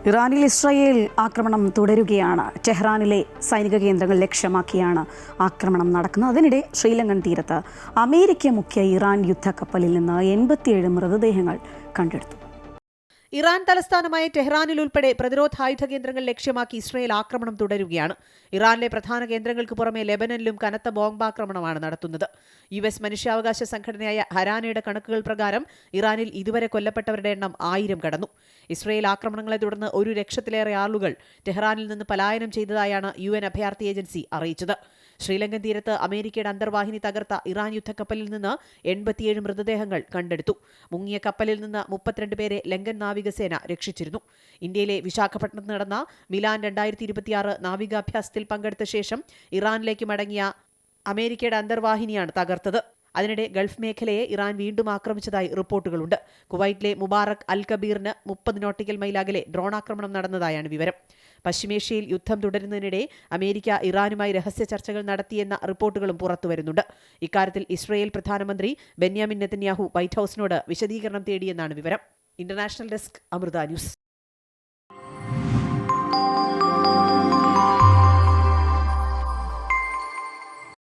ഇറാനിൽ ഇസ്രായേൽ ആക്രമണം തുടരുകയാണ്. ടെഹ്റാനിലെ സൈനിക കേന്ദ്രങ്ങൾ ലക്ഷ്യമാക്കിയാണ് ആക്രമണം നടക്കുന്നത്. അതിനിടെ ശ്രീലങ്കൻ തീരത്ത് അമേരിക്ക മുഖ്യ ഇറാൻ യുദ്ധക്കപ്പലിൽ നിന്ന് 87 മൃതദേഹങ്ങൾ കണ്ടെടുത്തു. ഇറാൻ തലസ്ഥാനമായ ടെഹ്റാനിൽ ഉൾപ്പെടെ പ്രതിരോധായുധ കേന്ദ്രങ്ങൾ ലക്ഷ്യമാക്കി ഇസ്രായേൽ ആക്രമണം തുടരുകയാണ്. ഇറാനിലെ പ്രധാന കേന്ദ്രങ്ങൾക്ക് പുറമെ ലെബനനിലും കനത്ത ബോംബാക്രമണമാണ് നടത്തുന്നത്. US മനുഷ്യാവകാശ സംഘടനയായ ഹരാനയുടെ കണക്കുകൾ പ്രകാരം ഇറാനിൽ ഇതുവരെ കൊല്ലപ്പെട്ടവരുടെ എണ്ണം 1000 കടന്നു. ഇസ്രായേൽ ആക്രമണങ്ങളെ തുടർന്ന് 1 ലക്ഷത്തിലേറെ ആളുകൾ ടെഹ്റാനിൽ നിന്ന് പലായനം ചെയ്തതായാണ് UN അഭയാർത്ഥി ഏജൻസി അറിയിച്ചത്. ശ്രീലങ്കൻ തീരത്ത് അമേരിക്കയുടെ അന്തർവാഹിനി തകർത്ത ഇറാൻ യുദ്ധക്കപ്പലിൽ നിന്ന് 87 മൃതദേഹങ്ങൾ കണ്ടെടുത്തു. മുങ്ങിയ കപ്പലിൽ നിന്ന് 32 പേരെ ലങ്കൻ നാവികസേന രക്ഷിച്ചിരുന്നു. ഇന്ത്യയിലെ വിശാഖപട്ടണത്ത് നടന്ന മിലാൻ 2026 നാവികാഭ്യാസത്തിൽ പങ്കെടുത്ത ശേഷം ഇറാനിലേക്ക് മടങ്ങിയ അമേരിക്കയുടെ അന്തർവാഹിനിയാണ് തകർത്തത്. അതിനിടെ ഗൾഫ് മേഖലയെ ഇറാൻ വീണ്ടും ആക്രമിച്ചതായി റിപ്പോർട്ടുകളുണ്ട്. കുവൈറ്റിലെ മുബാറക് അൽ കബീറിന് 30 നോട്ടിക്കൽ മൈൽ അകലെ ഡ്രോൺ ആക്രമണം നടന്നതായാണ് വിവരം. പശ്ചിമേഷ്യയിൽ യുദ്ധം തുടരുന്നതിനിടെ അമേരിക്ക ഇറാനുമായി രഹസ്യ ചർച്ചകൾ നടത്തിയെന്ന റിപ്പോർട്ടുകളും പുറത്തുവരുന്നുണ്ട്. ഇക്കാര്യത്തിൽ ഇസ്രായേൽ പ്രധാനമന്ത്രി ബെന്യാമിൻ നെതന്യാഹു വൈറ്റ് ഹൌസിനോട് വിശദീകരണം തേടിയെന്നാണ് വിവരം. International desk, Amrita news.